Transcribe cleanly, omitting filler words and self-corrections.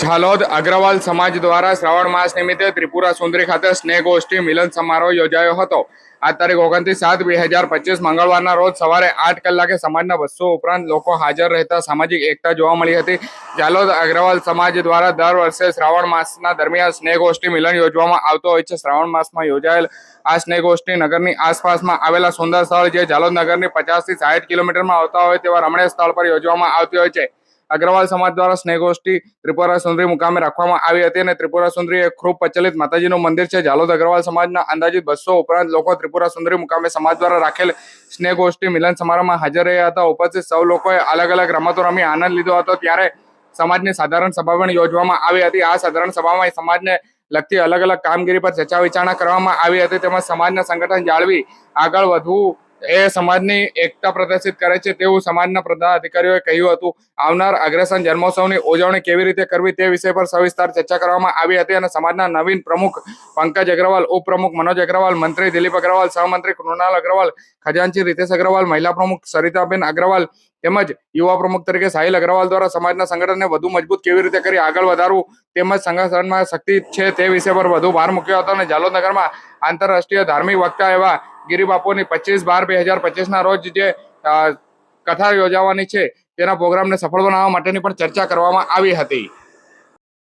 ઝાલોદ અગ્રવાલ સમાજ દ્વારા શ્રાવણ માસ નિમિત્તે ત્રિપુરા સુંદરી ખાતે સ્નેહગોષ્ઠી મિલન સમારોહ યોજાયો હતો। આ તારીખ 29/7/2025 મંગળવારના રોજ સવારે 8 કલાકે સમાજના 200 ઉપરાંત લોકો હાજર રહેતા સામાજિક એકતા જોવા મળી હતી। ઝાલોદ અગ્રવાલ સમાજ દ્વારા દર વર્ષે શ્રાવણ માસના દરમિયાન સ્નેહગોષ્ઠી મિલન યોજવામાં આવતો હોય છે। શ્રાવણ માસમાં યોજાયેલ આ સ્નેહગોષ્ઠી નગરની આસપાસમાં આવેલા સુંદર સ્થળ જે ઝાલોદ નગરની 50 થી 60 કિલોમીટરમાં આવતા હોય તેવા રમણીય સ્થળ પર યોજવામાં આવતી હોય છે। અગ્રવાલ સમાજ દ્વારા સ્નેહગોષ્ઠી ત્રિપુરા સુંદરી મુકામે રાખવામાં આવી હતી અને ત્રિપુરા સુંદરી એક ખૂબ પ્રચલિત માતાજીનું મંદિર છે। ઝાલોદ અગ્રવાલ સમાજના અંદાજિત 200 ઉપરાંત લોકો ત્રિપુરા સુંદરી મુકામે સમાજ દ્વારા રાખેલ સ્નેહગોષ્ઠી મિલન સમારોહમાં હાજર રહ્યા હતા। ઉપસ્થિત સૌ લોકોએ અલગ અલગ રમતો રમી આનંદ લીધો હતો। ત્યારે સમાજની સાધારણ સભા પણ યોજવામાં આવી હતી। આ સાધારણ સભામાં સમાજને લગતી અલગ અલગ કામગીરી પર ચર્ચા વિચારણા કરવામાં આવી હતી। તેમજ સમાજના સંગઠન જાળવી આગળ વધવું એ સમાજની એકતા પ્રદર્શિત કરે છે તેવું સમાજના પદાધિકારીઓએ કહ્યું હતું। આવનાર અગ્રસન જન્મોત્સવની ઉજવણી કેવી રીતે કરવી તે વિષય પર સવિસ્તાર ચર્ચા કરવામાં આવી હતી અને સમાજના નવીન પ્રમુખ પંકજ અગ્રવાલ, ઉપપ્રમુખ મનોજ અગ્રવાલ, મંત્રી દિલીપ અગ્રવાલ, સહમંત્રી કૃણાલ અગ્રવાલ, ખજાનચી રીતેશ અગ્રવાલ, મહિલા પ્રમુખ સરિતાબેન અગ્રવાલ તેમજ યુવા પ્રમુખ તરીકે સાહિલ અગ્રવાલ દ્વારા સમાજના સંગઠનને વધુ મજબૂત કેવી રીતે કરી આગળ વધારવું તેમજ સંગઠનમાં શક્તિ છે તે વિષય પર વધુ ભાર મૂક્યો હતો અને ઝાલોદ નગરમાં આંતરરાષ્ટ્રીય ધાર્મિક વક્તા એવા ગિરિબાપુની 25/12/2025 રોજ જે કથા યોજાવાની છે તેના પ્રોગ્રામને સફળ બનાવવા માટેની પણ ચર્ચા કરવામાં આવી હતી।